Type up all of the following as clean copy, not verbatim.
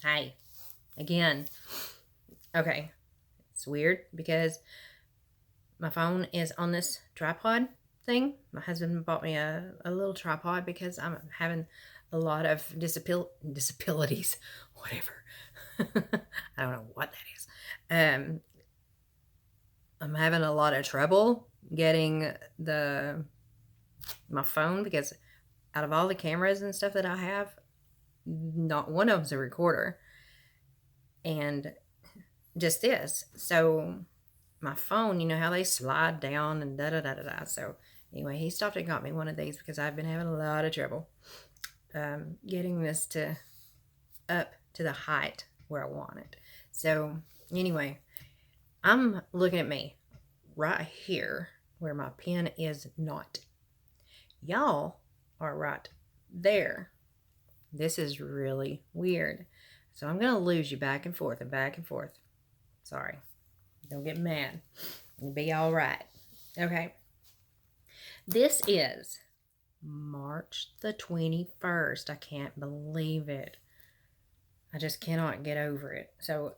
Hi. Again. Okay. It's weird because my phone is on this tripod thing. My husband bought me a little tripod because I'm having a lot of disabilities. Whatever. I don't know what that is. Um, I'm having a lot of trouble getting my phone because out of all the cameras and stuff that I have, not one of them's a recorder. And just this. So my phone, you know how they slide down and da da da da da. So anyway, he stopped and got me one of these because I've been having a lot of trouble getting this to up to the height where I want it. So anyway, I'm looking at me right here where my pen is not. Y'all are right there. This is really weird. So I'm going to lose you back and forth and back and forth. Sorry. Don't get mad. You'll be all right. Okay. This is March the 21st. I can't believe it. I just cannot get over it. So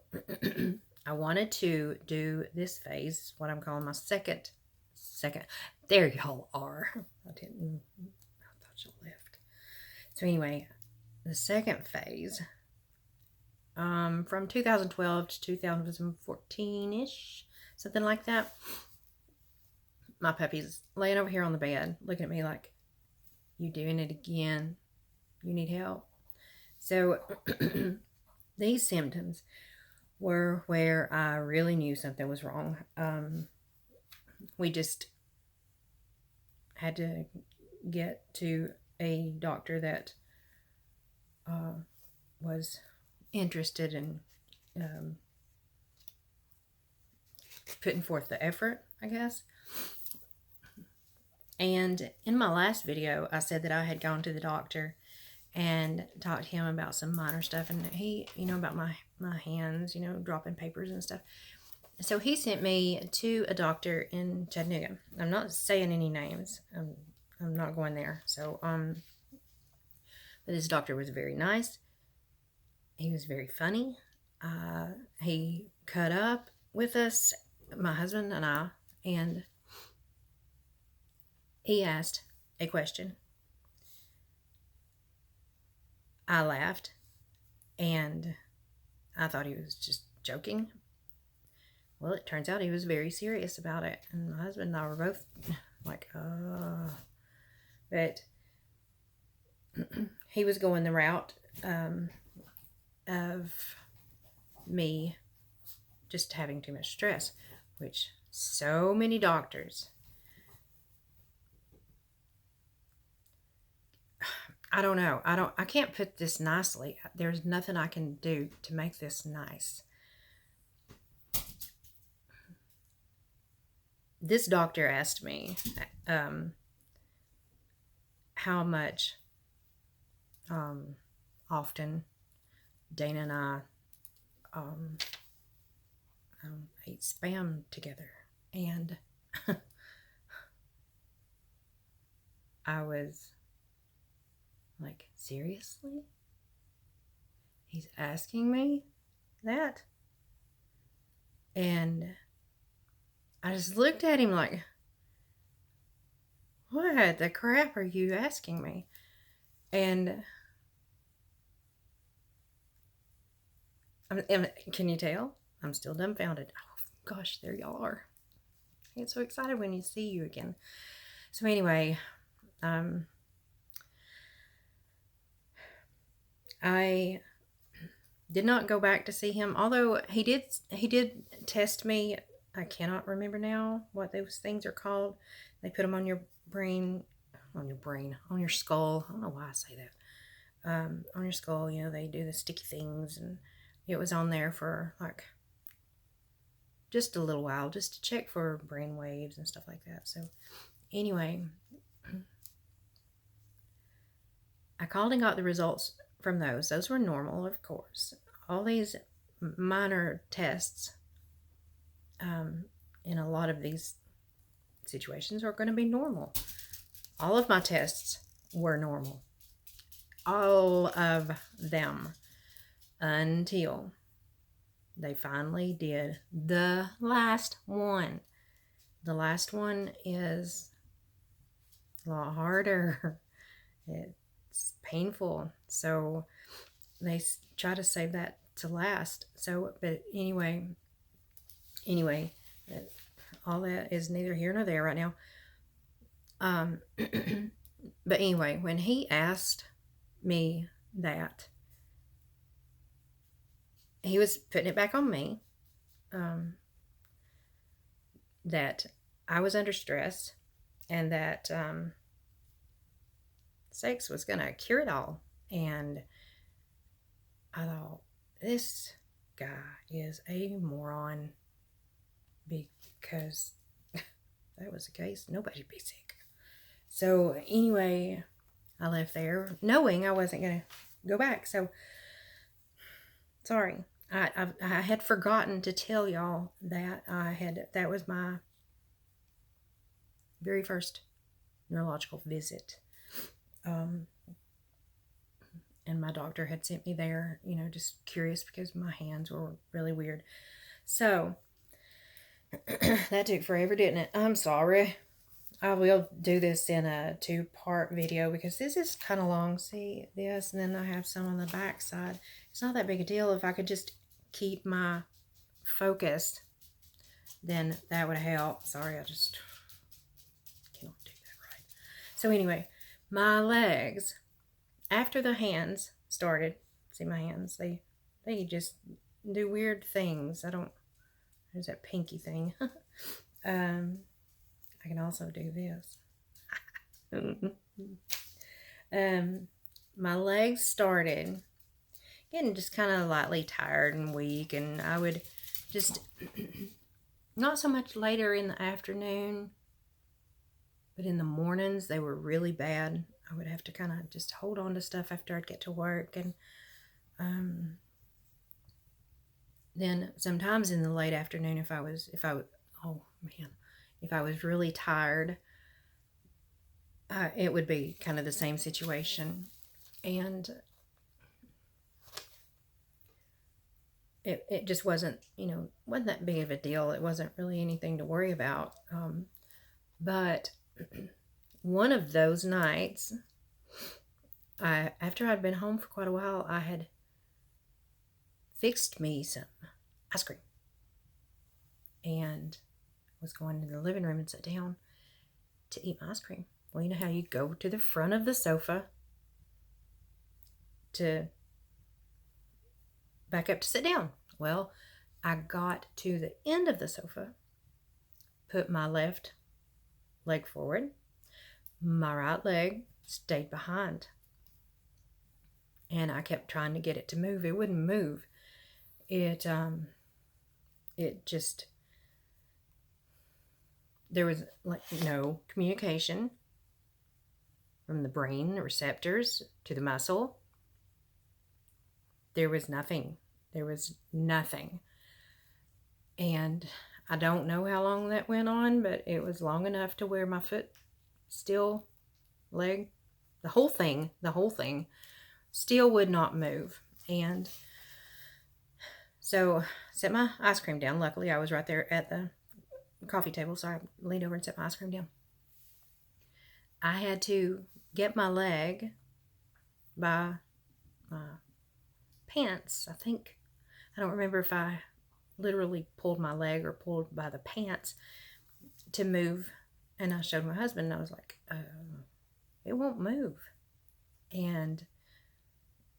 I wanted to do this phase, what I'm calling my second. There y'all are. I thought you left. So anyway, the second phase, from 2012 to 2014-ish, something like that. My puppy's laying over here on the bed, looking at me like, you doing it again? You need help? So these symptoms were where I really knew something was wrong. We just had to get to a doctor that was interested in putting forth the effort, I guess. And in my last video, I said that I had gone to the doctor and talked to him about some minor stuff. And he, about my hands, dropping papers and stuff. So he sent me to a doctor in Chattanooga. I'm not saying any names. I'm not going there. So, but this doctor was very nice. He was very funny. He cut up with us, my husband and I, and he asked a question. I laughed, and I thought he was just joking. Well, it turns out he was very serious about it, and my husband and I were both like, but he was going the route of me just having too much stress, which so many doctors, I don't know. I can't put this nicely. There's nothing I can do to make this nice. This doctor asked me how much often Dana and I ate Spam together. And I was like, seriously? He's asking me that? And I just looked at him like, what the crap are you asking me? And can you tell? I'm still dumbfounded. Oh, gosh, there y'all are. I get so excited when you see you again. So anyway, I did not go back to see him, although he did test me. I cannot remember now what those things are called. They put them on your brain, on your skull. I don't know why I say that. On your skull, they do the sticky things, and it was on there for like just a little while, just to check for brain waves and stuff like that. So anyway, I called and got the results from those. Those were normal, of course. All these minor tests in a lot of these situations are going to be normal. All of my tests were normal. All of them. until they finally did the last one. The last one is a lot harder. It's painful. So they try to save that to last. So, but anyway, all that is neither here nor there right now. But anyway, when he asked me that, he was putting it back on me, that I was under stress and that sex was going to cure it all. And I thought, this guy is a moron, because if that was the case, nobody'd be sick. So anyway, I left there knowing I wasn't going to go back. So sorry. I had forgotten to tell y'all that that was my very first neurological visit. And my doctor had sent me there, just curious because my hands were really weird. So that took forever, didn't it? I'm sorry. I will do this in a 2-part video because this is kind of long. See this, and then I have some on the back side. It's not that big a deal. If I could just keep my focus, then that would help. Sorry, I just can't do that right. So anyway, my legs, after the hands started, see my hands, they just do weird things. There's that pinky thing. I can also do this. My legs started getting just kind of lightly tired and weak, and I would just, not so much later in the afternoon, but in the mornings, they were really bad. I would have to kind of just hold on to stuff after I'd get to work, and then sometimes in the late afternoon, if I was really tired, it would be kind of the same situation. And it just wasn't that big of a deal. It wasn't really anything to worry about. But one of those nights, after I'd been home for quite a while, I had fixed me some ice cream and was going to the living room and sat down to eat my ice cream. Well, you know how you go to the front of the sofa to back up to sit down. Well, I got to the end of the sofa, put my left leg forward, my right leg stayed behind, and I kept trying to get it to move. It wouldn't move. It just, there was like no communication from the brain, the receptors, to the muscle. There was nothing. And I don't know how long that went on, but it was long enough to where my foot still, leg, the whole thing still would not move. And so set my ice cream down. Luckily, I was right there at the coffee table, so I leaned over and set my ice cream down. I had to get my leg by my pants, I think. I don't remember if I literally pulled my leg or pulled by the pants to move. And I showed my husband, and I was like, it won't move. And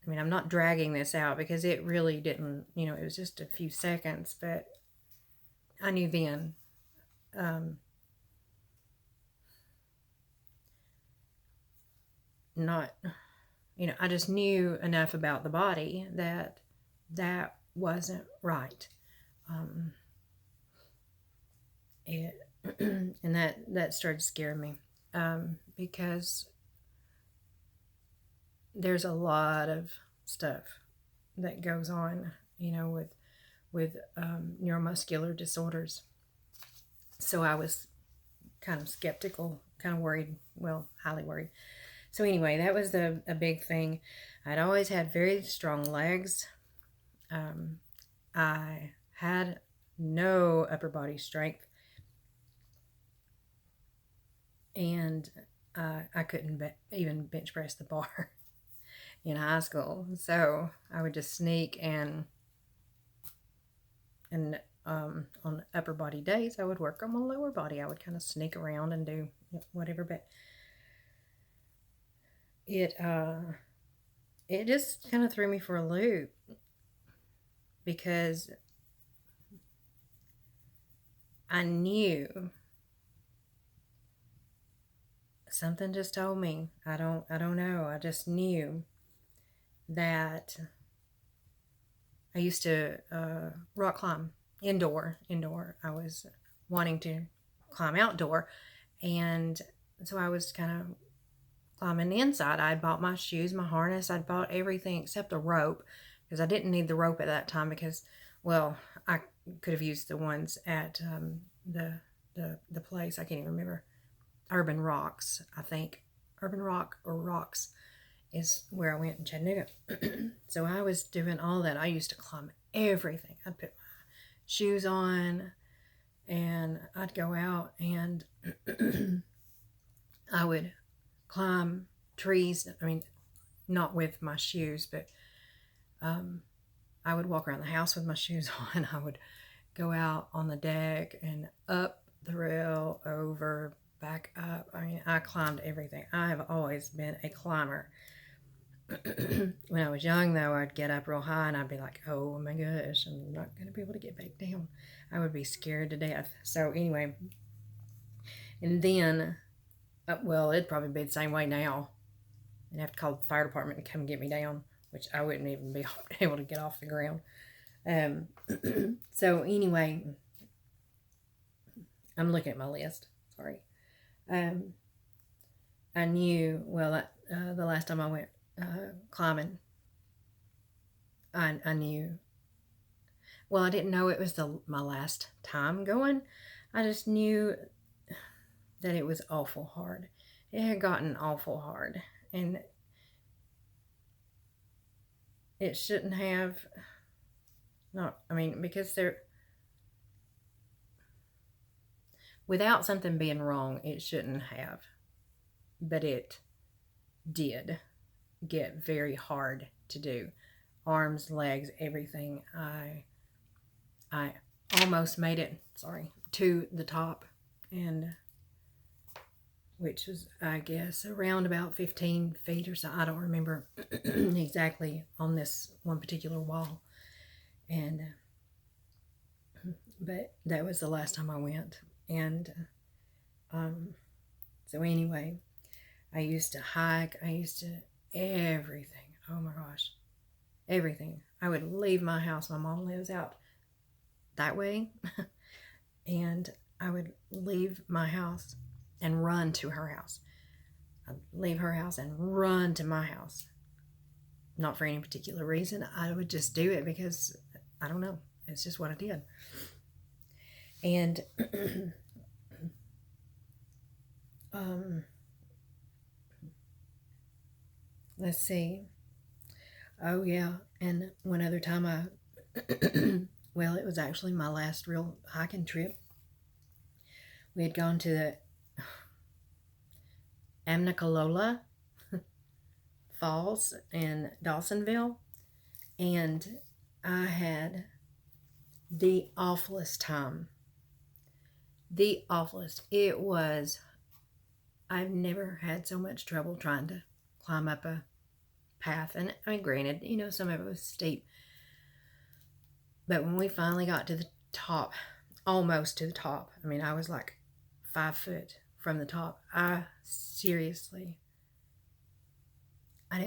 I mean, I'm not dragging this out because it really didn't, it was just a few seconds, but I knew then, I just knew enough about the body that wasn't right. And that started scaring me, because there's a lot of stuff that goes on, with neuromuscular disorders. So I was kind of skeptical, kind of worried, well, highly worried. So anyway, that was a big thing. I'd always had very strong legs. I had no upper body strength, and I couldn't even bench press the bar in high school. So I would just sneak and on upper body days, I would work on my lower body. I would kind of sneak around and do whatever, but it just kind of threw me for a loop, because I knew something just told me. I don't know. I just knew that I used to rock climb indoor. I was wanting to climb outdoor, and so I was kind of climbing the inside. I'd bought my shoes, my harness. I'd bought everything except the rope, because I didn't need the rope at that time, because, well, I could have used the ones at the place. I can't even remember. Urban Rocks, I think. Urban Rock or Rocks is where I went in Chattanooga. So I was doing all that. I used to climb everything. I'd put my shoes on and I'd go out and I would climb trees. I mean, not with my shoes, but I would walk around the house with my shoes on. I would go out on the deck and up the rail, over, back up. I mean, I climbed everything. I have always been a climber. When I was young, though, I'd get up real high and I'd be like, oh my gosh, I'm not going to be able to get back down. I would be scared to death. So anyway, and then, well, it'd probably be the same way now. I'd have to call the fire department to come get me down, which I wouldn't even be able to get off the ground. So anyway, I'm looking at my list. Sorry. I knew, well, the last time I went climbing, I knew, well, I didn't know it was my last time going. I just knew that it was awful hard. It had gotten awful hard, and it shouldn't have. Not, I mean, because without something being wrong, it shouldn't have, but it did get very hard to do. Arms, legs, everything. I almost made it, to the top, and which was, I guess, around about 15 feet or so. I don't remember exactly on this one particular wall. And but that was the last time I went. And so anyway, I used to hike. I used to everything. Oh my gosh, everything. I would leave my house. My mom lives out that way. And I would leave my house and run to her house. I'd leave her house and run to my house. Not for any particular reason. I would just do it because, I don't know, it's just what I did. And let's see. Oh yeah, and one other time well, it was actually my last real hiking trip. We had gone to the Amnicalola Falls in Dawsonville, and I had the awfulest time. The awfulest. It was, I've never had so much trouble trying to climb up a path. And I mean, granted, some of it was steep. But when we finally got to the top, almost to the top, I mean, I was like 5 foot from the top. I didn't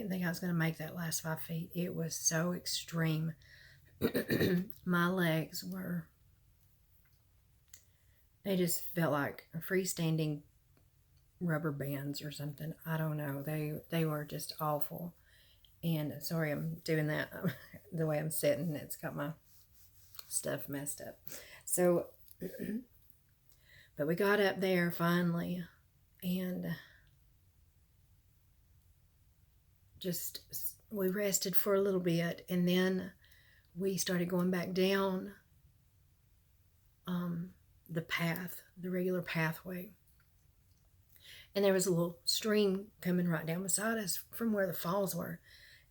think I was going to make that last 5 feet. It was so extreme. My legs they just felt like freestanding rubber bands or something. I don't know. They were just awful. And sorry, I'm doing that the way I'm sitting. It's got my stuff messed up. So, but we got up there finally, and we rested for a little bit, and then we started going back down the path, the regular pathway. And there was a little stream coming right down beside us from where the falls were.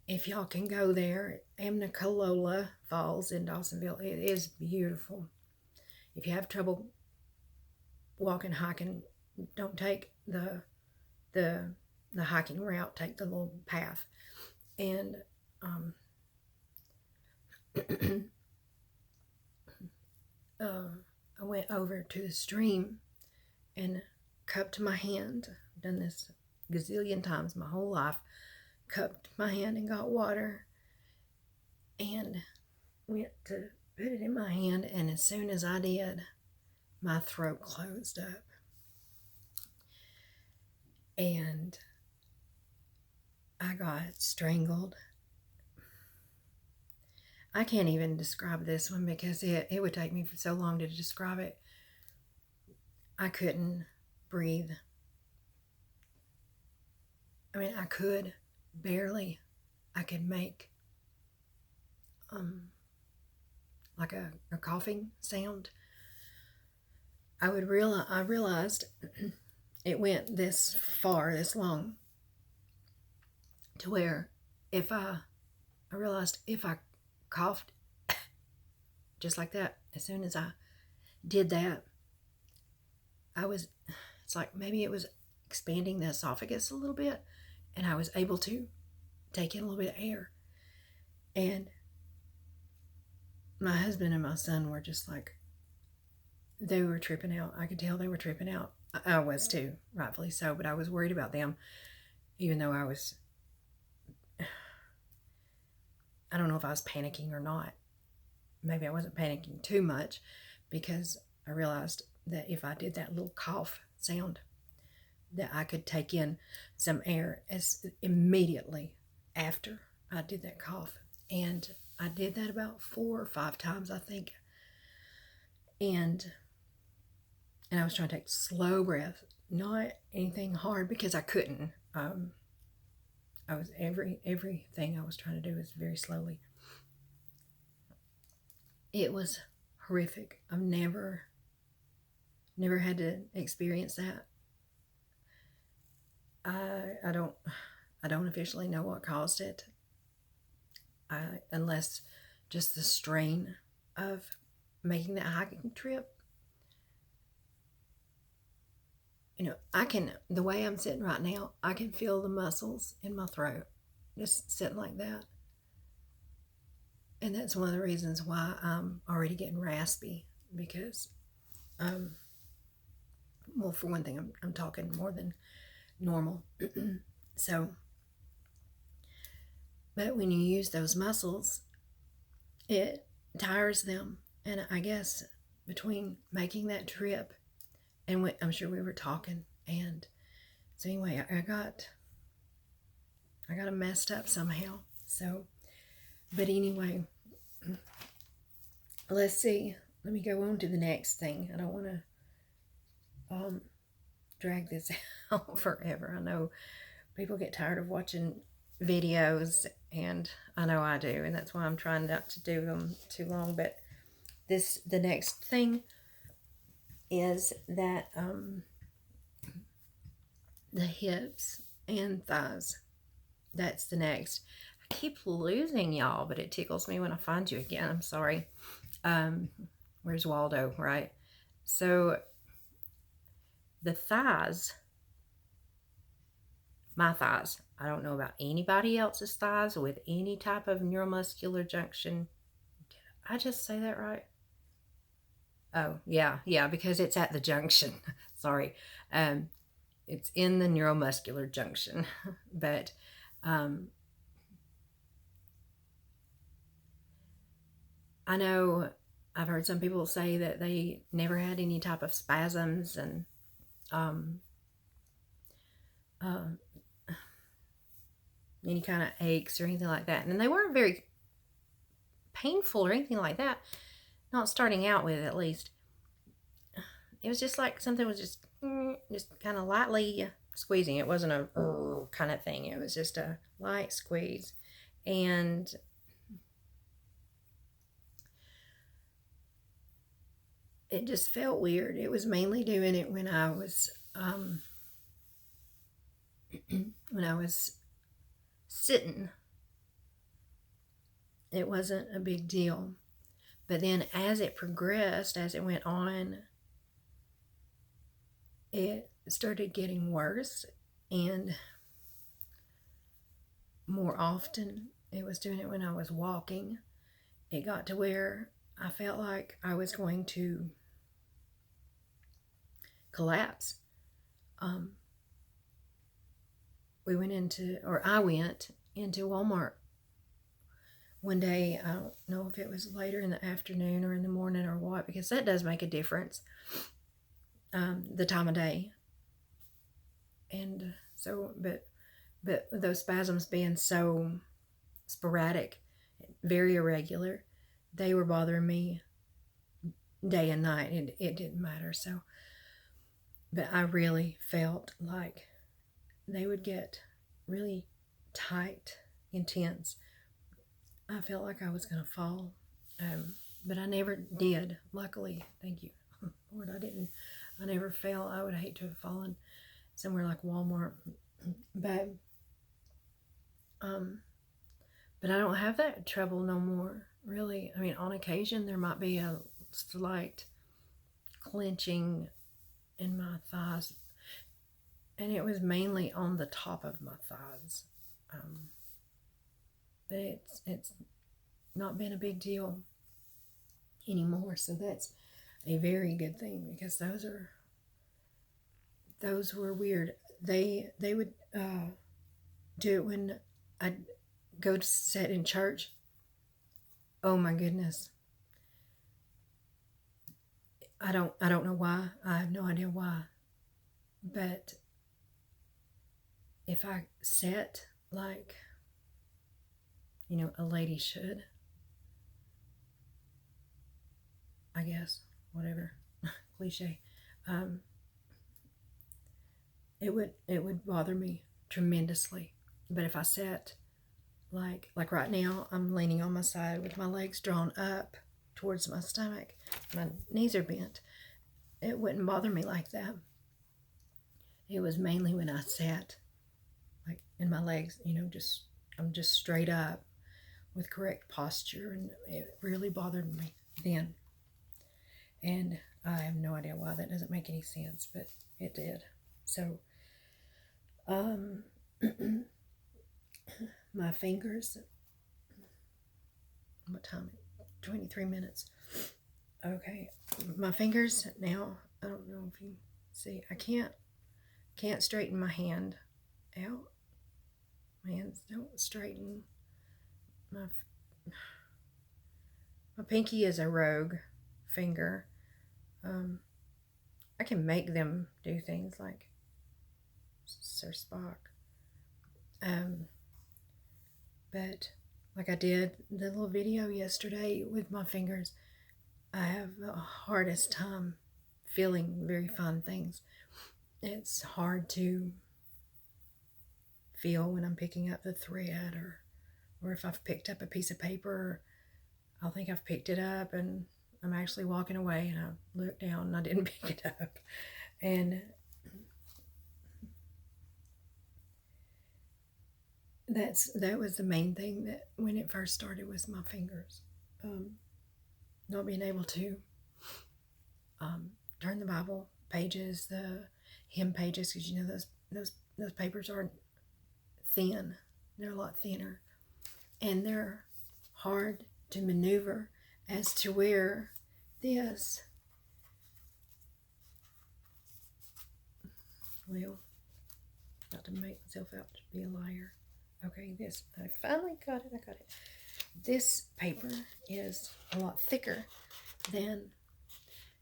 If y'all can go there, Amnicalola Falls in Dawsonville, it is beautiful. If you have trouble walking, hiking, don't take the hiking route, take the little path. And I went over to the stream and cupped my hand. I've done this gazillion times my whole life. Cupped my hand and got water and went to put it in my hand, and as soon as I did, my throat closed up. And I got strangled. I can't even describe this one because it would take me so long to describe it. I couldn't breathe. I mean, I could barely. I could make like a coughing sound. I realized it went this far, this long, to where I realized if I coughed just like that, as soon as I did that, it's like maybe it was expanding the esophagus a little bit, and I was able to take in a little bit of air. And my husband and my son were just like, they were tripping out. I could tell they were tripping out. I was too, rightfully so, but I was worried about them, even though I don't know if I was panicking or not. Maybe I wasn't panicking too much, because I realized that if I did that little cough sound, that I could take in some air as immediately after I did that cough. And I did that about 4 or 5 times, I think. And I was trying to take slow breath, not anything hard, because I couldn't. Everything I was trying to do was very slowly. It was horrific. I've never had to experience that. I don't officially know what caused it, unless just the strain of making that hiking trip. You know, the way I'm sitting right now, I can feel the muscles in my throat, just sitting like that. And that's one of the reasons why I'm already getting raspy, because, well, for one thing, I'm talking more than normal. So, but when you use those muscles, it tires them. And I guess between making that trip and I'm sure we were talking, and so anyway, I got them messed up somehow. So, but anyway, let's see. Let me go on to the next thing. I don't want to drag this out forever. I know people get tired of watching videos, and I know I do, and that's why I'm trying not to do them too long. But the next thing is that the hips and thighs. That's the next. I keep losing y'all, but it tickles me when I find you again. I'm sorry. Where's Waldo, right? So the thighs, my thighs, I don't know about anybody else's thighs with any type of neuromuscular junction. Did I just say that right? Oh, yeah, because it's at the junction. Sorry. It's in the neuromuscular junction. But I know I've heard some people say that they never had any type of spasms and any kind of aches or anything like that. And they weren't very painful or anything like that. Not starting out with, at least. It was just like something was just kind of lightly squeezing. It wasn't a kind of thing. It was just a light squeeze. And it just felt weird. It was mainly doing it when I was when I was sitting. It wasn't a big deal. But then as it progressed, as it went on, it started getting worse, and more often it was doing it when I was walking. It got to where I felt like I was going to collapse. I went into Walmart one day. I don't know if it was later in the afternoon or in the morning or what, because that does make a difference, the time of day. And so, but those spasms being so sporadic, very irregular, they were bothering me day and night. It didn't matter. So, but I really felt like they would get really tight, intense. I felt like I was going to fall, but I never did. Luckily, thank you, Lord, I never fell. I would hate to have fallen somewhere like Walmart, but I don't have that trouble no more, really. I mean, on occasion there might be a slight clenching in my thighs, and it was mainly on the top of my thighs. But it's not been a big deal anymore, so that's a very good thing, because those were weird. They would do it when I'd go to sit in church. Oh my goodness. I don't know why. I have no idea why. But if I sat like, a lady should, I guess, whatever, cliche, it would bother me tremendously. But if I sat like right now, I'm leaning on my side with my legs drawn up towards my stomach, my knees are bent, it wouldn't bother me like that. It was mainly when I sat like in my legs, I'm just straight up with correct posture, and it really bothered me then. And I have no idea why. That doesn't make any sense, but it did. So my fingers, what time? 23 minutes. Okay, my fingers now, I don't know if you see, I can't straighten my hand out. My hands don't straighten. My pinky is a rogue finger. I can make them do things like Sir Spock. But like I did the little video yesterday with my fingers, I have the hardest time feeling very fine things. It's hard to feel when I'm picking up the thread, or if I've picked up a piece of paper, I'll think I've picked it up and I'm actually walking away and I look down and I didn't pick it up. And that was the main thing that when it first started was my fingers. Not being able to turn the Bible pages, the hymn pages, because those papers are thin. They're a lot thinner, and they're hard to maneuver as to where this, well, not to make myself out to be a liar. Okay, this, I finally got it. I got it. This paper is a lot thicker than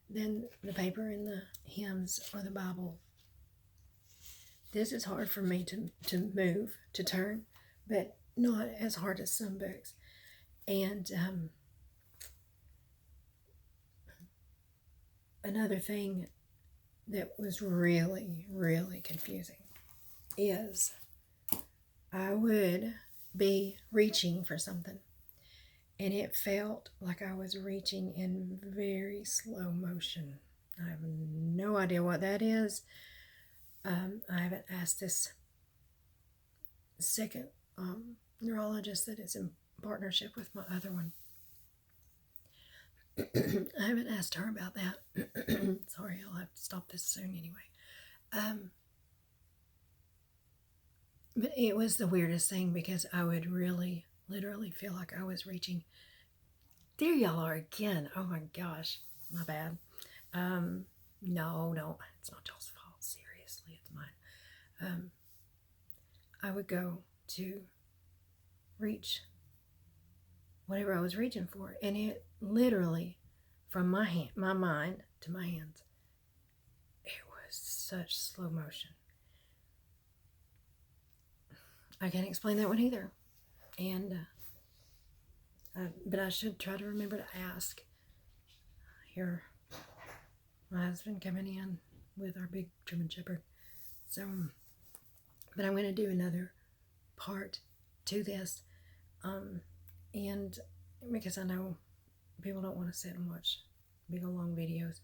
the paper in the hymns or the Bible. This is hard for me to move, to turn, but not as hard as some books. And another thing that was really, really confusing is I would be reaching for something, and it felt like I was reaching in very slow motion. I have no idea what that is. I haven't asked this second neurologist that is in partnership with my other one. I haven't asked her about that. Sorry, I'll have to stop this soon anyway. But it was the weirdest thing because I would really, literally feel like I was reaching. There y'all are again. Oh my gosh, my bad. No, it's not y'all's fault. Seriously, it's mine. I would go to reach whatever I was reaching for, and it literally, from my mind to my hands, it was such slow motion. I can't explain that one either, and but I should try to remember to ask. Here, my husband coming in with our big German Shepherd, so. But I'm going to do another part to this, and because I know people don't want to sit and watch big old long videos,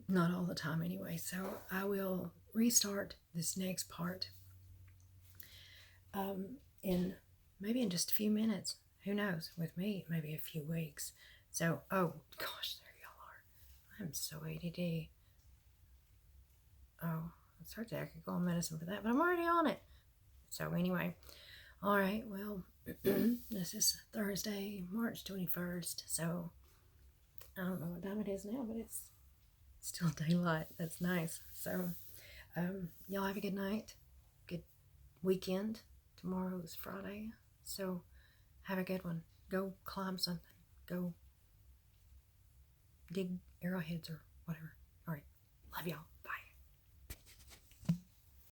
not all the time anyway, so I will restart this next part in maybe in just a few minutes, who knows, with me, maybe a few weeks. So, oh gosh, there y'all are. I'm so ADD. Oh, I started I could go on medicine for that, but I'm already on it. So anyway, all right, well, this is Thursday, March 21st, so I don't know what time it is now, but it's still daylight. That's nice. So y'all have a good night, good weekend. Tomorrow is Friday, so have a good one. Go climb something. Go dig arrowheads or whatever. All right, love y'all.